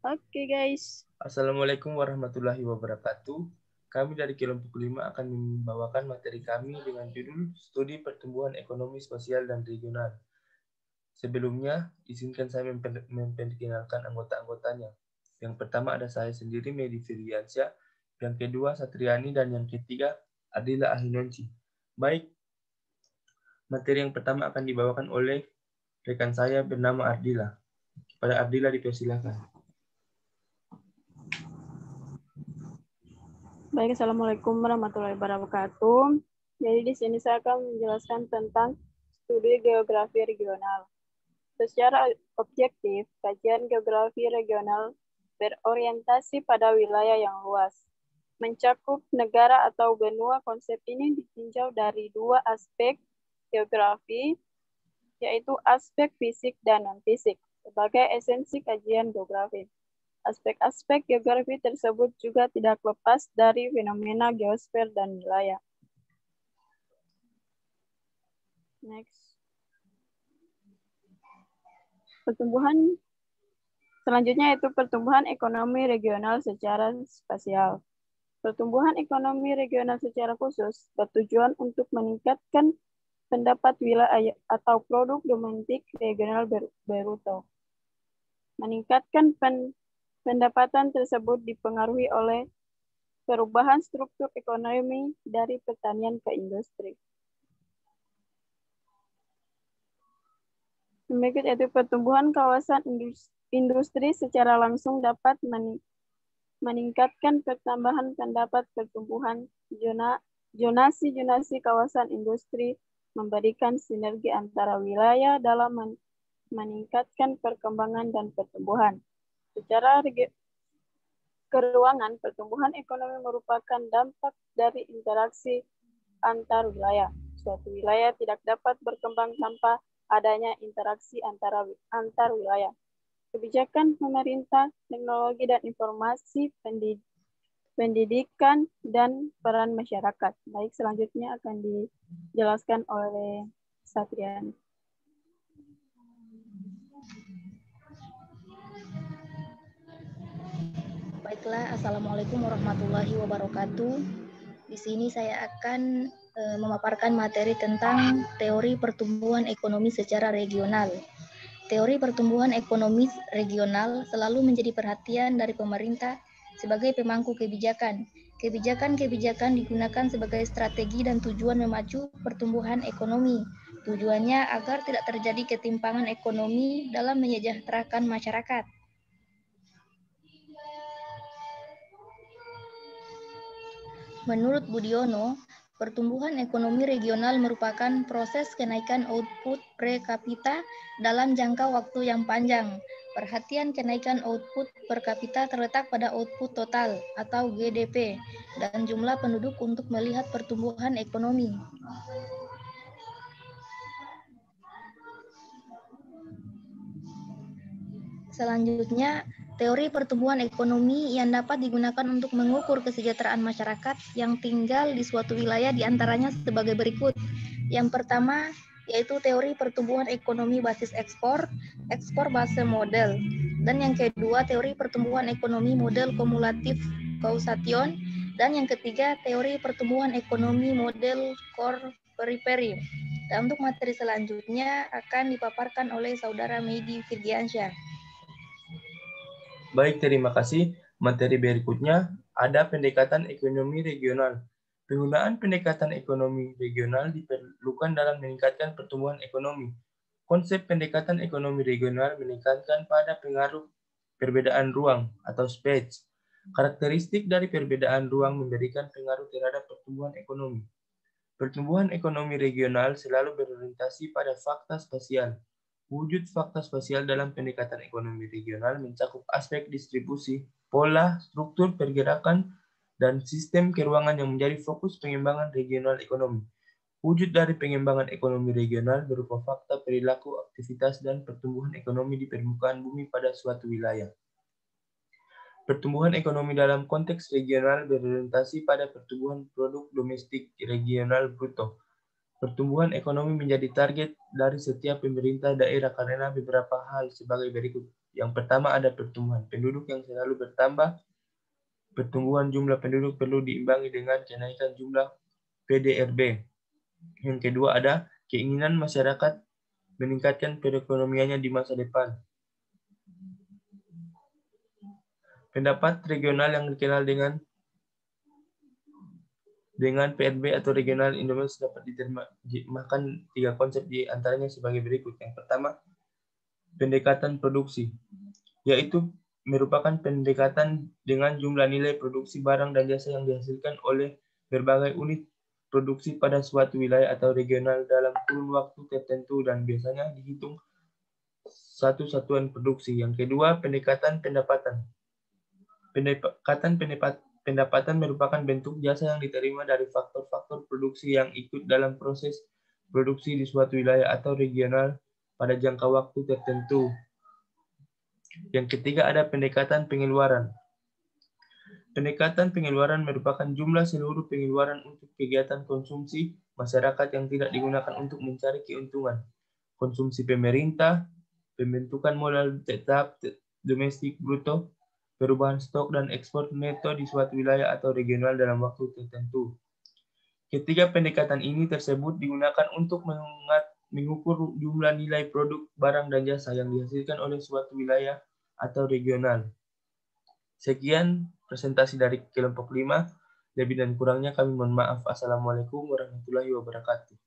Oke guys. Assalamualaikum warahmatullahi wabarakatuh. Kami dari kelompok 5 akan membawakan materi kami dengan judul Studi Pertumbuhan Ekonomi Sosial dan Regional. Sebelumnya, izinkan saya memperkenalkan anggota-anggotanya. Yang pertama ada saya sendiri, Medi Firdiansyah. Yang kedua, Satriani. Dan yang ketiga, Ardila Ahinonci. Baik, materi yang pertama akan dibawakan oleh rekan saya bernama Ardila. Kepada Ardila dipersilakan. Baik, Assalamualaikum warahmatullahi wabarakatuh. Jadi di sini saya akan menjelaskan tentang studi geografi regional. Secara objektif, kajian geografi regional berorientasi pada wilayah yang luas, mencakup negara atau benua. Konsep ini ditinjau dari dua aspek geografi, yaitu aspek fisik dan non-fisik, sebagai esensi kajian geografi. Aspek-aspek geografi tersebut juga tidak lepas dari fenomena geosfer dan wilayah. Next. Pertumbuhan selanjutnya yaitu pertumbuhan ekonomi regional secara spasial. Pertumbuhan ekonomi regional secara khusus bertujuan untuk meningkatkan pendapat wilayah atau produk domestik regional bruto. Meningkatkan pendapatan tersebut dipengaruhi oleh perubahan struktur ekonomi dari pertanian ke industri. Berikut yaitu pertumbuhan kawasan industri secara langsung dapat meningkatkan pertambahan pendapat pertumbuhan. Zonasi kawasan industri memberikan sinergi antara wilayah dalam meningkatkan perkembangan dan pertumbuhan. Secara keuangan, pertumbuhan ekonomi merupakan dampak dari interaksi antar wilayah. Suatu wilayah tidak dapat berkembang tanpa adanya interaksi antar wilayah. Kebijakan pemerintah, teknologi dan informasi, pendidikan, dan peran masyarakat. Baik, selanjutnya akan dijelaskan oleh Satriani. Baiklah, Assalamualaikum warahmatullahi wabarakatuh. Di sini saya akan memaparkan materi tentang teori pertumbuhan ekonomi secara regional. Teori pertumbuhan ekonomi regional selalu menjadi perhatian dari pemerintah sebagai pemangku kebijakan. Kebijakan-kebijakan digunakan sebagai strategi dan tujuan memacu pertumbuhan ekonomi. Tujuannya agar tidak terjadi ketimpangan ekonomi dalam menyejahterakan masyarakat. Menurut Budiono, pertumbuhan ekonomi regional merupakan proses kenaikan output per kapita dalam jangka waktu yang panjang. Perhatian kenaikan output per kapita terletak pada output total atau GDP dan jumlah penduduk untuk melihat pertumbuhan ekonomi. Selanjutnya, teori pertumbuhan ekonomi yang dapat digunakan untuk mengukur kesejahteraan masyarakat yang tinggal di suatu wilayah diantaranya sebagai berikut. Yang pertama, yaitu teori pertumbuhan ekonomi basis ekspor basis model. Dan yang kedua, teori pertumbuhan ekonomi model kumulatif causation. Dan yang ketiga, teori pertumbuhan ekonomi model core periphery. Dan untuk materi selanjutnya akan dipaparkan oleh Saudara Medi Firdiansyah. Baik, terima kasih. Materi berikutnya ada pendekatan ekonomi regional. Penggunaan pendekatan ekonomi regional diperlukan dalam meningkatkan pertumbuhan ekonomi. Konsep pendekatan ekonomi regional menekankan pada pengaruh perbedaan ruang atau space. Karakteristik dari perbedaan ruang memberikan pengaruh terhadap pertumbuhan ekonomi. Pertumbuhan ekonomi regional selalu berorientasi pada fakta spasial. Wujud fakta spasial dalam pendekatan ekonomi regional mencakup aspek distribusi, pola, struktur pergerakan, dan sistem keuangan yang menjadi fokus pengembangan regional ekonomi. Wujud dari pengembangan ekonomi regional berupa fakta perilaku, aktivitas, dan pertumbuhan ekonomi di permukaan bumi pada suatu wilayah. Pertumbuhan ekonomi dalam konteks regional berorientasi pada pertumbuhan produk domestik regional bruto. Pertumbuhan ekonomi menjadi target dari setiap pemerintah daerah karena beberapa hal sebagai berikut. Yang pertama ada pertumbuhan penduduk yang selalu bertambah. Pertumbuhan jumlah penduduk perlu diimbangi dengan kenaikan jumlah PDRB. Yang kedua ada keinginan masyarakat meningkatkan perekonomiannya di masa depan. Pendapat regional yang dikenal dengan PRB atau regional Indonesia dapat diterjemahkan 3 konsep di antaranya sebagai berikut. Yang pertama, pendekatan produksi, yaitu merupakan pendekatan dengan jumlah nilai produksi barang dan jasa yang dihasilkan oleh berbagai unit produksi pada suatu wilayah atau regional dalam kurun waktu tertentu dan biasanya dihitung satu satuan produksi. Yang kedua, pendekatan pendapatan. Pendapatan merupakan bentuk jasa yang diterima dari faktor-faktor produksi yang ikut dalam proses produksi di suatu wilayah atau regional pada jangka waktu tertentu. Yang ketiga ada pendekatan pengeluaran. Pendekatan pengeluaran merupakan jumlah seluruh pengeluaran untuk kegiatan konsumsi masyarakat yang tidak digunakan untuk mencari keuntungan. Konsumsi pemerintah, pembentukan modal tetap domestik bruto, perubahan stok dan ekspor neto di suatu wilayah atau regional dalam waktu tertentu. Ketiga pendekatan ini tersebut digunakan untuk mengukur jumlah nilai produk, barang, dan jasa yang dihasilkan oleh suatu wilayah atau regional. Sekian presentasi dari kelompok 5. Lebih dan kurangnya kami mohon maaf. Assalamualaikum warahmatullahi wabarakatuh.